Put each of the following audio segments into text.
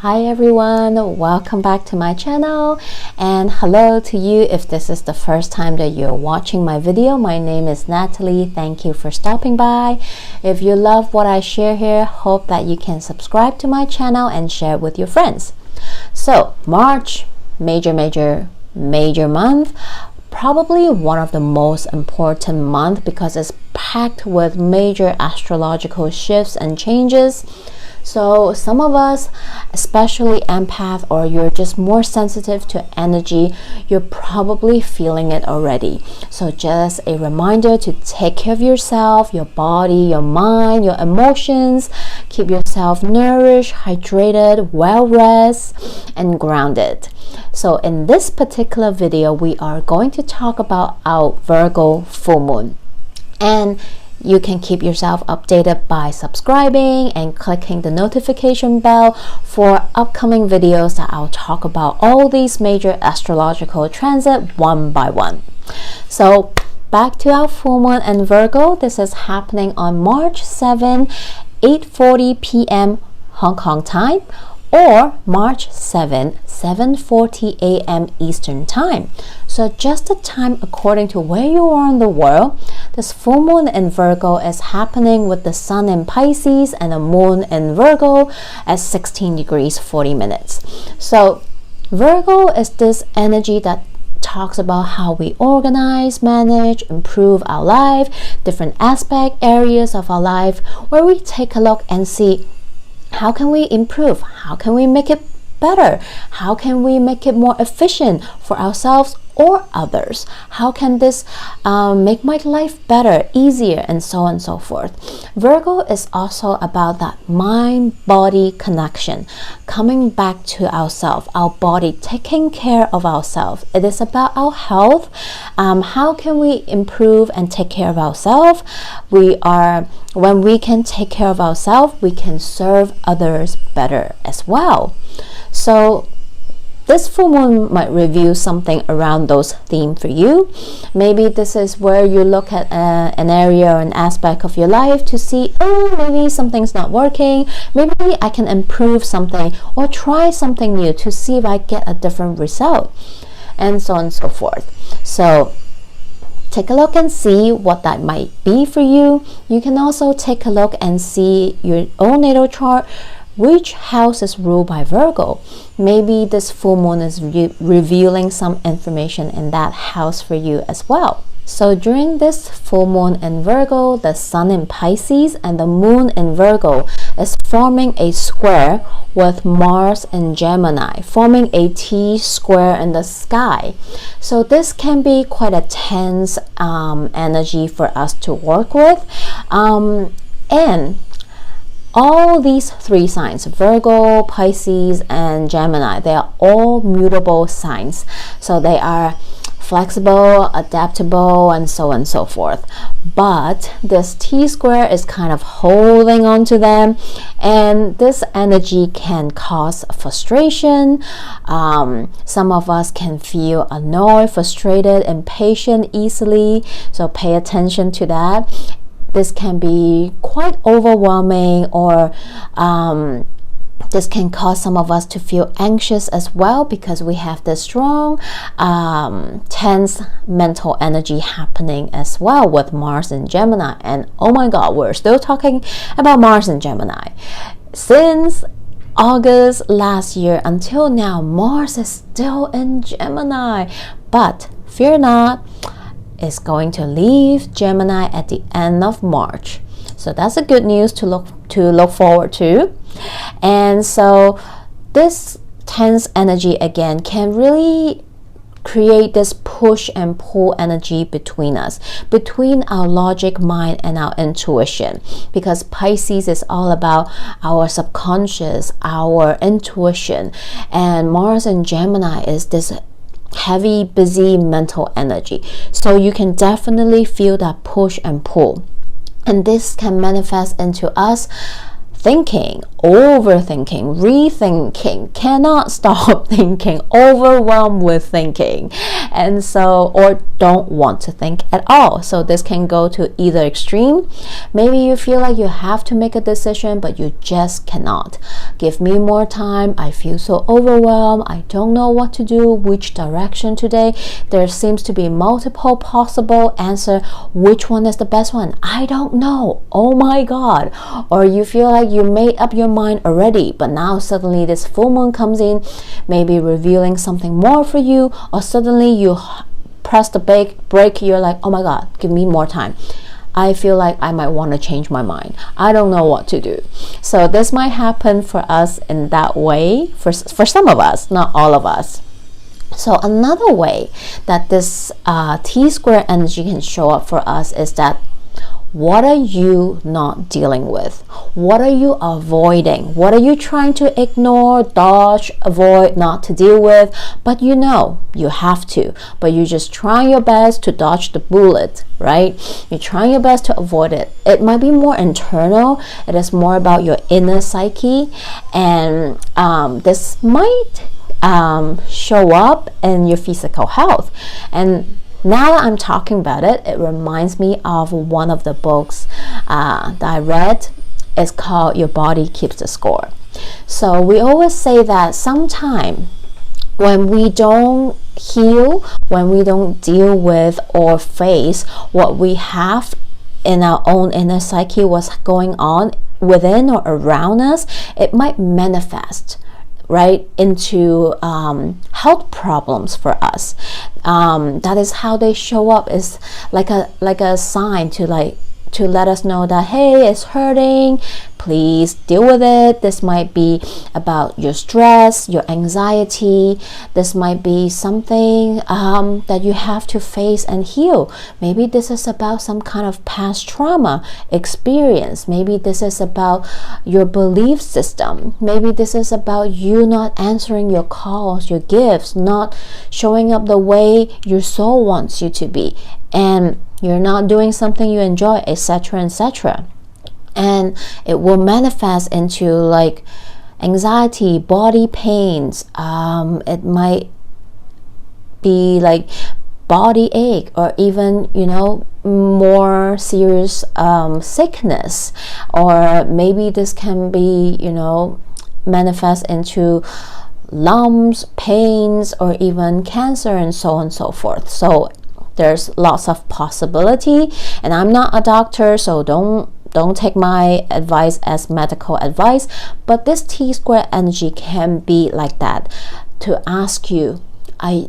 Hi everyone, welcome back to my channel and hello to you if this is the first time that you're watching my video. My name is Natalie. Thank you for stopping by. If you love what I share here, hope that you can subscribe to my channel and share it with your friends. So March, major month. Probably one of the most important months because it's packed with major astrological shifts and changes. So some of us, especially empath, or you're just more sensitive to energy, you're probably feeling it already. So just a reminder to take care of yourself, your body, your mind, your emotions. Keep yourself nourished, hydrated, well rested, and grounded. So in this particular video, we are going to talk about our Virgo full moon. And you can keep yourself updated by subscribing and clicking the notification bell for upcoming videos that I'll talk about all these major astrological transits one by one. So back to our full moon and Virgo. This is happening on March 7, 8:40 p.m. Hong Kong time, or March 7, 7:40 a.m. Eastern time. So just the time according to where you are in the world. This full moon in Virgo is happening with the sun in Pisces and the moon in Virgo at 16 degrees 40 minutes. So Virgo is this energy that talks about how we organize, manage, improve our life, different aspect areas of our life, where we take a look and see how can we improve, how can we make it better, how can we make it more efficient for ourselves or others, how can this make my life better, easier, and so on and so forth. Virgo is also about that mind-body connection, coming back to ourselves, our body, taking care of ourselves. It is about our health. How can we improve and take care of ourselves? When we can take care of ourselves, we can serve others better as well. So this full moon might reveal something around those themes for you. Maybe this is where you look at an area or an aspect of your life to see, maybe something's not working. Maybe I can improve something or try something new to see if I get a different result, and so on and so forth. So take a look and see what that might be for you. You can also take a look and see your own natal chart. Which house is ruled by Virgo? Maybe this full moon is revealing some information in that house for you as well. So during this full moon in Virgo, the sun in Pisces and the moon in Virgo is forming a square with Mars in Gemini, forming a T square in the sky. So this can be quite a tense energy for us to work with. And all these three signs, Virgo, Pisces, and Gemini, they are all mutable signs. So they are flexible, adaptable, and so on and so forth. But this T square is kind of holding on to them, and this energy can cause frustration. Some of us can feel annoyed, frustrated, impatient easily. So pay attention to that. This can be quite overwhelming, or this can cause some of us to feel anxious as well, because we have this strong tense mental energy happening as well with Mars and Gemini. And oh my god, we're still talking about Mars and Gemini. Since August last year until now, Mars is still in Gemini, but fear not, is going to leave Gemini at the end of March. So that's a good news to look forward to. And so this tense energy again can really create this push and pull energy between us, between our logic mind and our intuition, because Pisces is all about our subconscious, our intuition, and Mars and Gemini is this heavy, busy mental energy. So you can definitely feel that push and pull, and this can manifest into us thinking, overthinking, rethinking, cannot stop thinking, overwhelmed with thinking, and so, or don't want to think at all. So this can go to either extreme. Maybe you feel like you have to make a decision, but you just cannot. Give me more time. I feel so overwhelmed. I don't know what to do, which direction today. There seems to be multiple possible answers. Which one is the best one? I don't know. Oh my God. Or you feel like you made up your mind already, but now suddenly this full moon comes in, maybe revealing something more for you, or suddenly you press the brake, you're like, oh my God, give me more time. I feel like I might want to change my mind. I don't know what to do. So this might happen for us in that way, for some of us, not all of us. So another way that this T-square energy can show up for us is that, what are you not dealing with? What are you avoiding? What are you trying to ignore, dodge, avoid, not to deal with? But you know you have to, but you're just trying your best to dodge the bullet, right? You're trying your best to avoid it. It might be more internal. It is more about your inner psyche, and this might show up in your physical health. And now that I'm talking about it, it reminds me of one of the books that I read. It's called Your Body Keeps the Score. So we always say that sometime when we don't heal, when we don't deal with or face what we have in our own inner psyche, what's going on within or around us, it might manifest right into health problems for us. That is how they show up, is like a sign to let us know that, hey, it's hurting, please deal with it. This might be about your stress, your anxiety. This might be something that you have to face and heal. Maybe this is about some kind of past trauma experience. Maybe this is about your belief system. Maybe this is about you not answering your calls, your gifts, not showing up the way your soul wants you to be, and you're not doing something you enjoy, etc., etc. And it will manifest into like anxiety, body pains. It might be like body ache, or even, more serious sickness. Or maybe this can be, manifest into lumps, pains, or even cancer, and so on and so forth. So there's lots of possibility, and I'm not a doctor, so don't take my advice as medical advice, but this T-square energy can be like that, to ask you,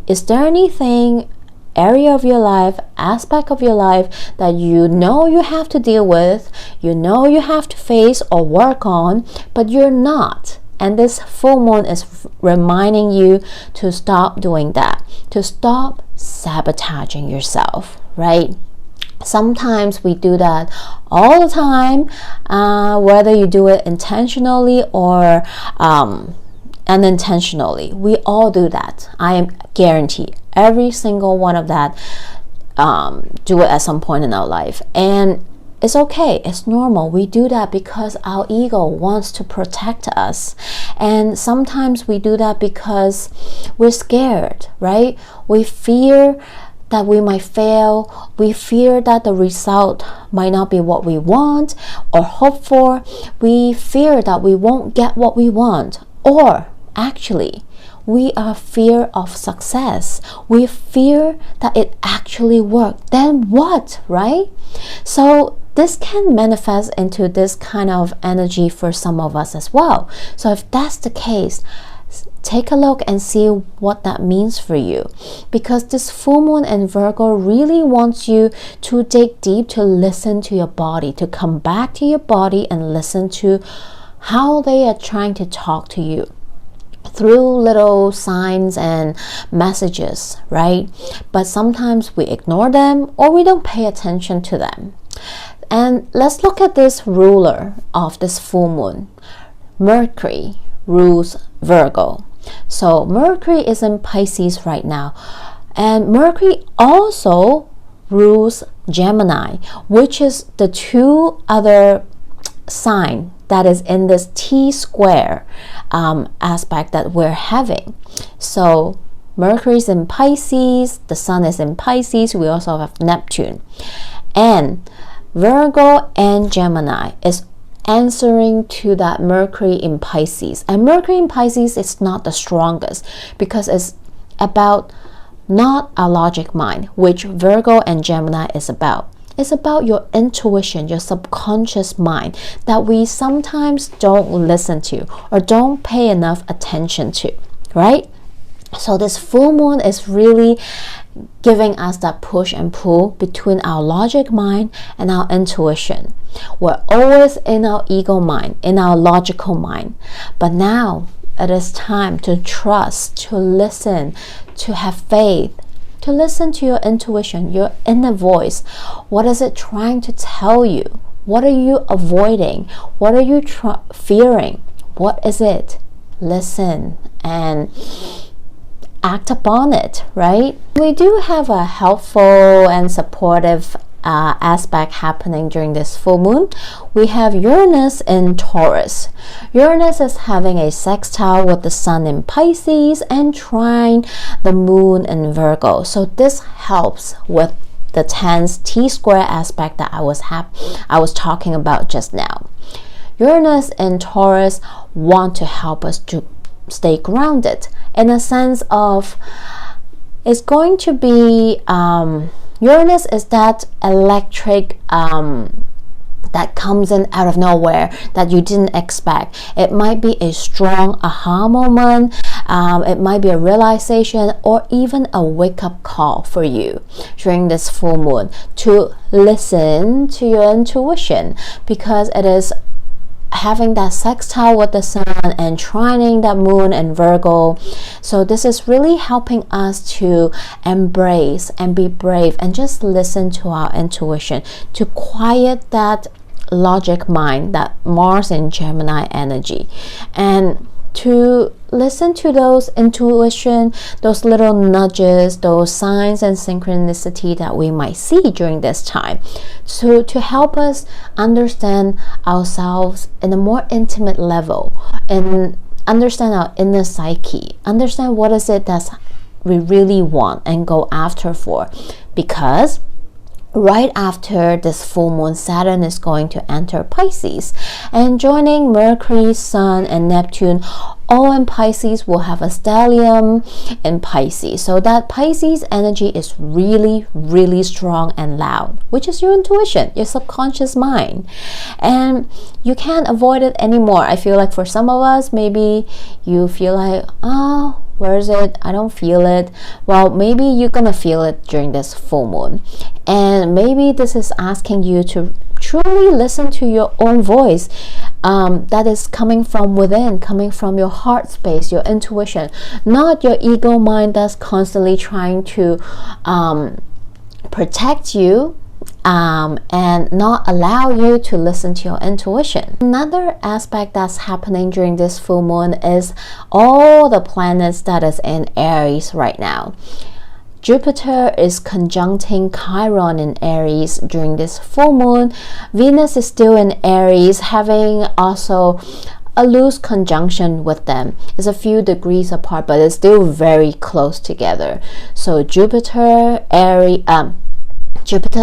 is there anything, area of your life, aspect of your life that you have to deal with, you have to face or work on, but you're not? And this full moon is reminding you to stop doing that, to stop sabotaging yourself, right? Sometimes we do that all the time, whether you do it intentionally or unintentionally. We all do that. I am guaranteed every single one of that do it at some point in our life. And it's okay, it's normal. We do that because our ego wants to protect us. And sometimes we do that because we're scared, right? We fear that we might fail. We fear that the result might not be what we want or hope for. We fear that we won't get what we want. Or actually, we are fear of success. We fear that it actually worked. Then what, right? So this can manifest into this kind of energy for some of us as well. So if that's the case, take a look and see what that means for you. Because this full moon in Virgo really wants you to dig deep, to listen to your body, to come back to your body and listen to how they are trying to talk to you through little signs and messages, right? But sometimes we ignore them or we don't pay attention to them. And let's look at this ruler of this full moon. Mercury rules Virgo. So Mercury is in Pisces right now. And Mercury also rules Gemini, which is the two other sign that is in this T-square aspect that we're having. So Mercury's in Pisces, the Sun is in Pisces, we also have Neptune. And Virgo and Gemini is answering to that Mercury in Pisces. And Mercury in Pisces is not the strongest because it's about not our logic mind, which Virgo and Gemini is about. It's about your intuition, your subconscious mind that we sometimes don't listen to or don't pay enough attention to, right? So this full moon is really giving us that push and pull between our logic mind and our intuition. We're always in our ego mind, in our logical mind. But now it is time to trust, to listen, to have faith, to listen to your intuition, your inner voice. What is it trying to tell you? What are you avoiding? What are you fearing? What is it? Listen and act upon it, right? We do have a helpful and supportive aspect happening during this full moon. We have Uranus in Taurus. Uranus is having a sextile with the Sun in Pisces and trine the Moon in Virgo. So this helps with the tense T-square aspect that I was talking about just now. Uranus and Taurus want to help us to stay grounded in a sense of it's going to be Uranus is that electric that comes in out of nowhere that you didn't expect. It might be a strong aha moment, it might be a realization or even a wake-up call for you during this full moon to listen to your intuition, because it is having that sextile with the Sun and trining that Moon in Virgo. So this is really helping us to embrace and be brave and just listen to our intuition, to quiet that logic mind, that Mars and Gemini energy, and to listen to those intuition, those little nudges, those signs and synchronicity that we might see during this time, so to help us understand ourselves in a more intimate level and understand our inner psyche, understand what is it that we really want and go after for. Because right after this full moon, Saturn is going to enter Pisces and joining Mercury, Sun, and Neptune. All in Pisces will have a stellium in Pisces. So that Pisces energy is really, really strong and loud, which is your intuition, your subconscious mind. And you can't avoid it anymore. I feel like for some of us, maybe you feel like, oh, where is it? I don't feel it. Well, maybe you're gonna feel it during this full moon. And maybe this is asking you to truly listen to your own voice that is coming from within, coming from your heart space, your intuition, not your ego mind that's constantly trying to protect you and not allow you to listen to your intuition. Another aspect that's happening during this full moon is all the planets that is in Aries right now. Jupiter is conjuncting Chiron in Aries during this full moon. Venus is still in Aries, having also a loose conjunction with them. It's a few degrees apart, but it's still very close together. So Jupiter,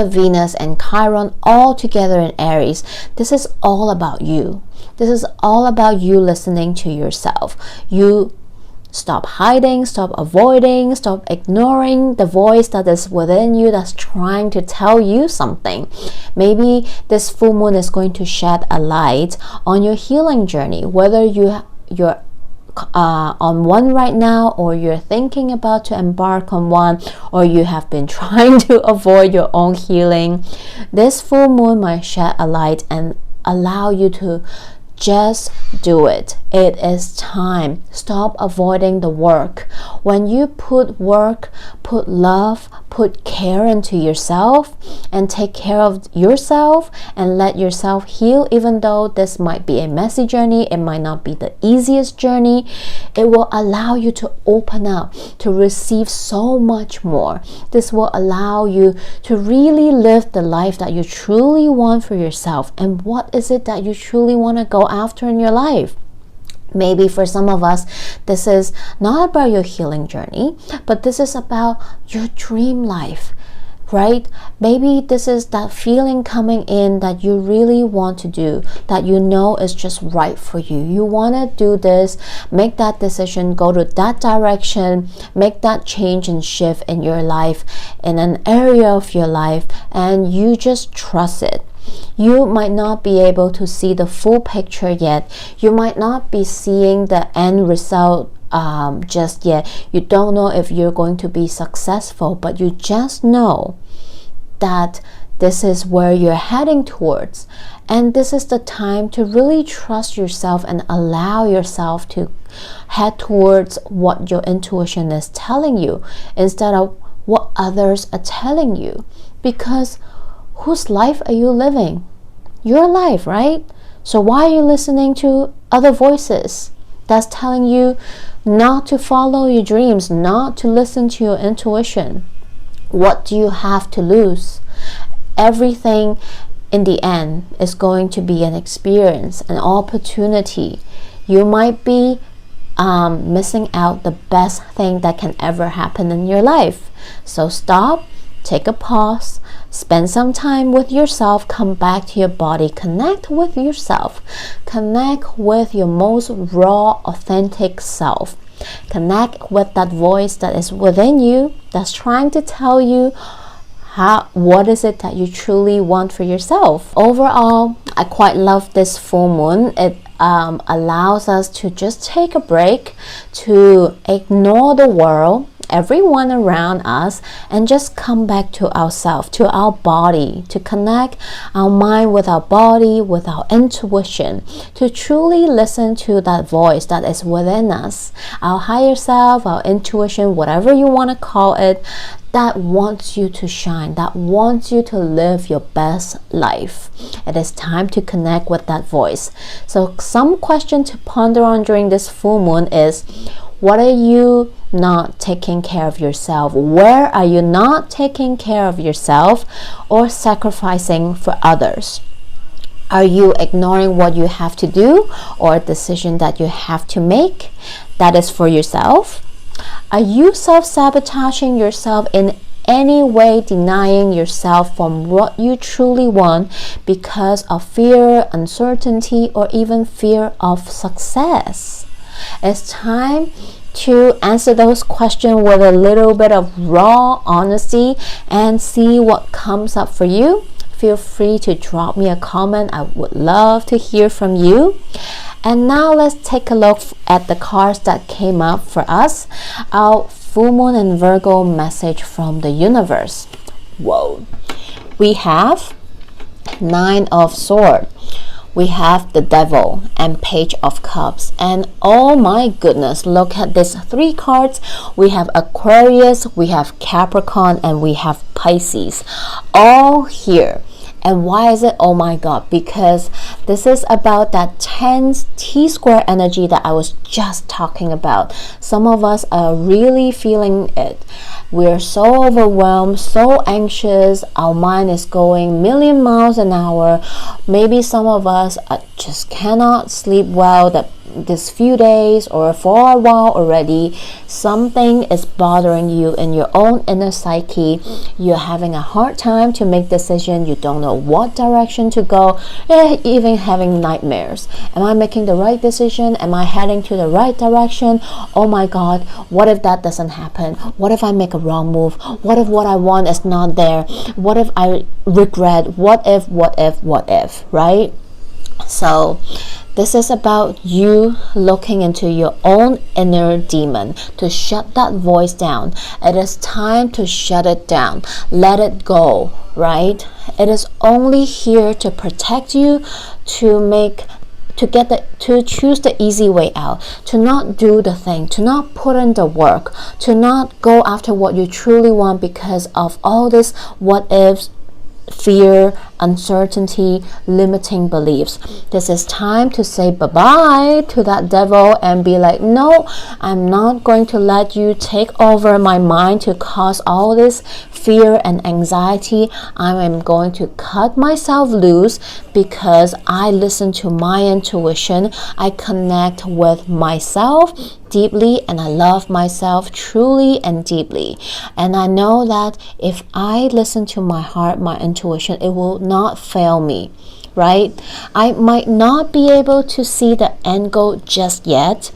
Venus, and Chiron all together in Aries. This is all about you. This is all about you listening to yourself. You stop hiding, stop avoiding, stop ignoring the voice that is within you that's trying to tell you something. Maybe this full moon is going to shed a light on your healing journey, whether you're on one right now, or you're thinking about to embark on one, or you have been trying to avoid your own healing. This full moon might shed a light and allow you to just do it. It is time. Stop avoiding the work. When you put work, put love, put care into yourself and take care of yourself and let yourself heal, even though this might be a messy journey, it might not be the easiest journey, it will allow you to open up, to receive so much more. This will allow you to really live the life that you truly want for yourself. And what is it that you truly want to go after in your life? Maybe for some of us, this is not about your healing journey, but this is about your dream life, right? Maybe this is that feeling coming in that you really want to do, that you know is just right for you. You want to do this, make that decision, go to that direction, make that change and shift in your life, in an area of your life, and you just trust it. You might not be able to see the full picture yet. You might not be seeing the end result just yet. You don't know if you're going to be successful, but you just know that this is where you're heading towards. And this is the time to really trust yourself and allow yourself to head towards what your intuition is telling you instead of what others are telling you. Because whose life are you living? Your life, right? So why are you listening to other voices that's telling you not to follow your dreams, not to listen to your intuition? What do you have to lose? Everything in the end is going to be an experience, an opportunity. You might be missing out the best thing that can ever happen in your life. So stop, take a pause, spend some time with yourself, come back to your body, connect with yourself, connect with your most raw, authentic self. Connect with that voice that is within you that's trying to tell you what is it that you truly want for yourself. Overall, I quite love this full moon. It allows us to just take a break, to ignore the world, everyone around us, and just come back to ourselves, to our body, to connect our mind with our body, with our intuition, to truly listen to that voice that is within us, our higher self, our intuition, whatever you want to call it, that wants you to shine, that wants you to live your best life. It is time to connect with that voice. So some question to ponder on during this full moon is, what are you not taking care of yourself? Where are you not taking care of yourself or sacrificing for others? Are you ignoring what you have to do or a decision that you have to make that is for yourself? Are you self-sabotaging yourself in any way, denying yourself from what you truly want because of fear, uncertainty, or even fear of success? It's time to answer those questions with a little bit of raw honesty and see what comes up for you. Feel free to drop me a comment. I would love to hear from you. And now let's take a look at the cards that came up for us. Our full moon and Virgo message from the universe. Whoa. We have Nine of Swords. We have the Devil and Page of Cups. And oh my goodness, look at these three cards. We have Aquarius, we have Capricorn, and we have Pisces. All here. And why is it oh my god? Because this is about that tense T-square energy that I was just talking about. Some of us are really feeling it. We're so overwhelmed, so anxious. Our mind is going a million miles an hour. Maybe some of us just cannot sleep well this few days or for a while already. Something is bothering you in your own inner psyche. You're having a hard time to make decisions. You don't know what direction to go. You're even having nightmares. Am I making the right decision? Am I heading to the right direction? Oh my god, what if that doesn't happen? What if I make a wrong move? What if what I want is not there? What if I regret? What if, right? So this is about you looking into your own inner demon to shut that voice down. It is time to shut it down. Let it go, right? It is only here to protect you, to make to choose the easy way out, to not do the thing, to not put in the work, to not go after what you truly want because of all this what ifs, fear, uncertainty, limiting beliefs. This is time to say bye-bye to that devil and be like, no, I'm not going to let you take over my mind to cause all this fear and anxiety. I am going to cut myself loose because I listen to my intuition. I connect with myself deeply and I love myself truly and deeply. And I know that if I listen to my heart, my intuition, it will not fail me, right? I might not be able to see the end goal just yet,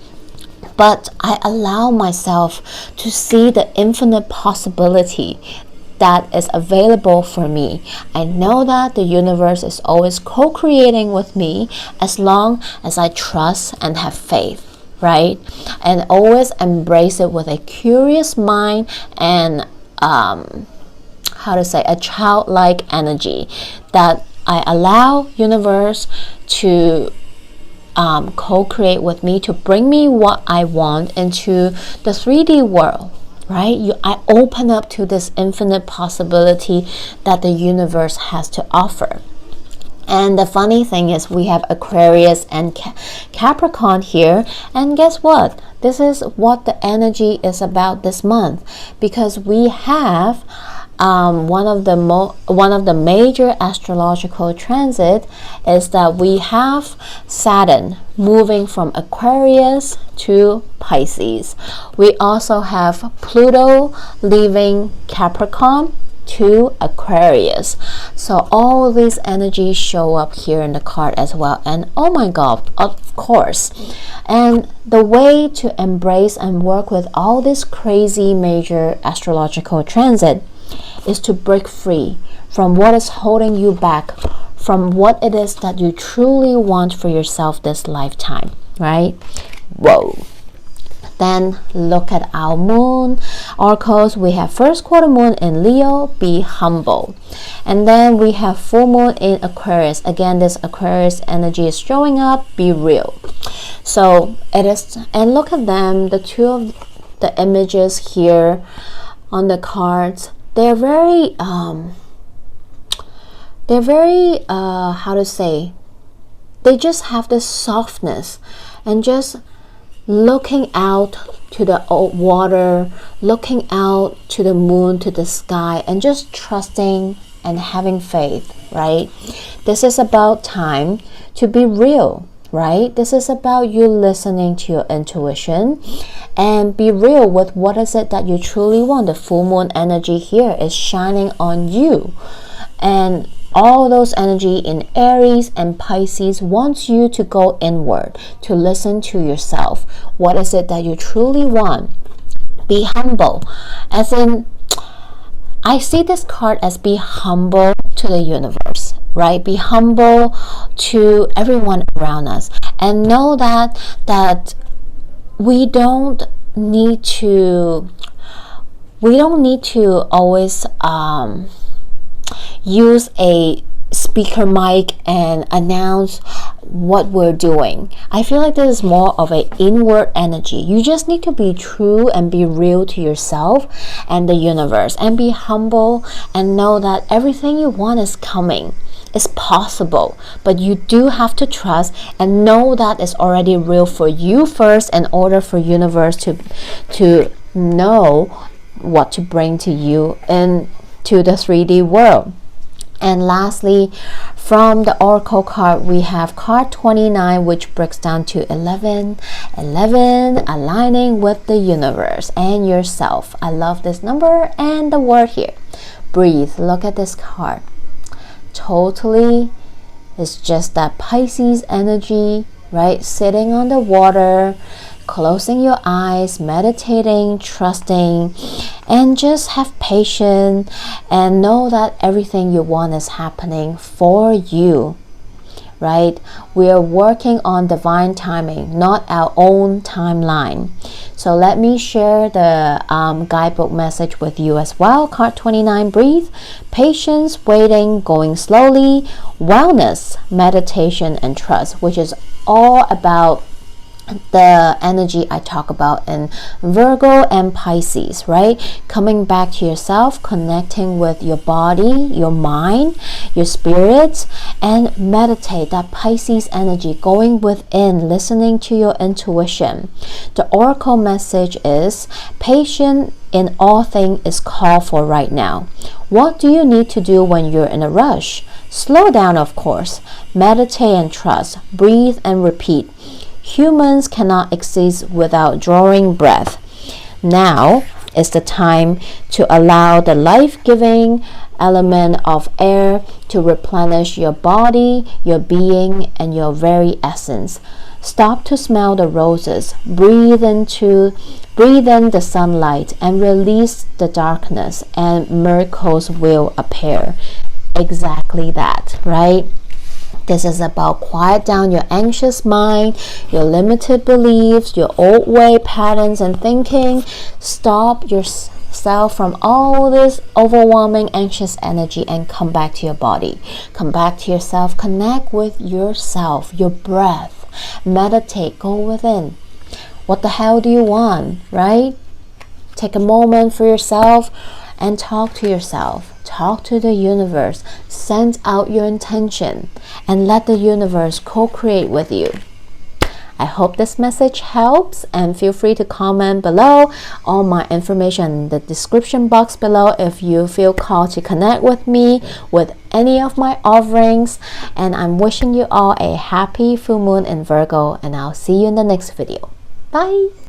but I allow myself to see the infinite possibility that is available for me. I know that the universe is always co-creating with me as long as I trust and have faith, right? And always embrace it with a curious mind and a childlike energy, that I allow universe to co-create with me, to bring me what I want into the 3D world, right? I open up to this infinite possibility that the universe has to offer. And the funny thing is we have Aquarius and Capricorn here, and guess what? This is what the energy is about this month, because we have one of the major astrological transit is that we have Saturn moving from Aquarius to Pisces. We also have Pluto leaving Capricorn to Aquarius. So all these energies show up here in the card as well. And oh my god, of course. And the way to embrace and work with all this crazy major astrological transit is to break free from what is holding you back from what it is that you truly want for yourself this lifetime, right? Whoa. Then look at our moon oracles. We have first quarter moon in Leo, be humble. And then we have full moon in Aquarius. Again, this Aquarius energy is showing up, be real. So it is, and look at them, the two of the images here on the cards. They're very they just have this softness and just looking out to the water, looking out to the moon, to the sky, and just trusting and having faith, right? This is about time to be real, right? This is about you listening to your intuition and be real with what is it that you truly want. The full moon energy here is shining on you, and all those energy in Aries and Pisces wants you to go inward, to listen to yourself. What is it that you truly want? Be humble. As in, I see this card as be humble to the universe, right? Be humble to everyone around us, and know that we don't need to always use a speaker mic and announce what we're doing. I feel like this is more of an inward energy. You just need to be true and be real to yourself and the universe, and be humble and know that everything you want is coming. It's possible, but you do have to trust and know that it's already real for you first, in order for universe to know what to bring to you into the 3D world. And lastly, from the oracle card, we have card 29, which breaks down to 11, aligning with the universe and yourself. I love this number and the word here, breathe. Look at this card. Totally, it's just that Pisces energy, right? Sitting on the water, closing your eyes, meditating, trusting, and just have patience and know that everything you want is happening for you, right? We are working on divine timing, not our own timeline. So let me share the guidebook message with you as well. Card 29, breathe, patience, waiting, going slowly, wellness, meditation, and trust, which is all about the energy I talk about in Virgo and Pisces, right? Coming back to yourself, connecting with your body, your mind, your spirit, and meditate. That Pisces energy, going within, listening to your intuition. The oracle message is patient in all things is called for right now. What do you need to do when you're in a rush? Slow down, of course. Meditate and trust. Breathe and repeat. Humans cannot exist without drawing breath. Now is the time to allow the life-giving element of air to replenish your body, your being, and your very essence. Stop to smell the roses, breathe in the sunlight, and release the darkness, and miracles will appear. Exactly that, right? This is about quiet down your anxious mind, your limited beliefs, your old way patterns and thinking. Stop yourself from all this overwhelming anxious energy and come back to your body. Come back to yourself. Connect with yourself, your breath. Meditate. Go within. What the hell do you want, right? Take a moment for yourself and talk to yourself. Talk to the universe. Send out your intention and let the universe co-create with you. I hope this message helps, and feel free to comment below. All my information in the description box below if you feel called to connect with me with any of my offerings. And I'm wishing you all a happy full moon in Virgo, and I'll see you in the next video. Bye!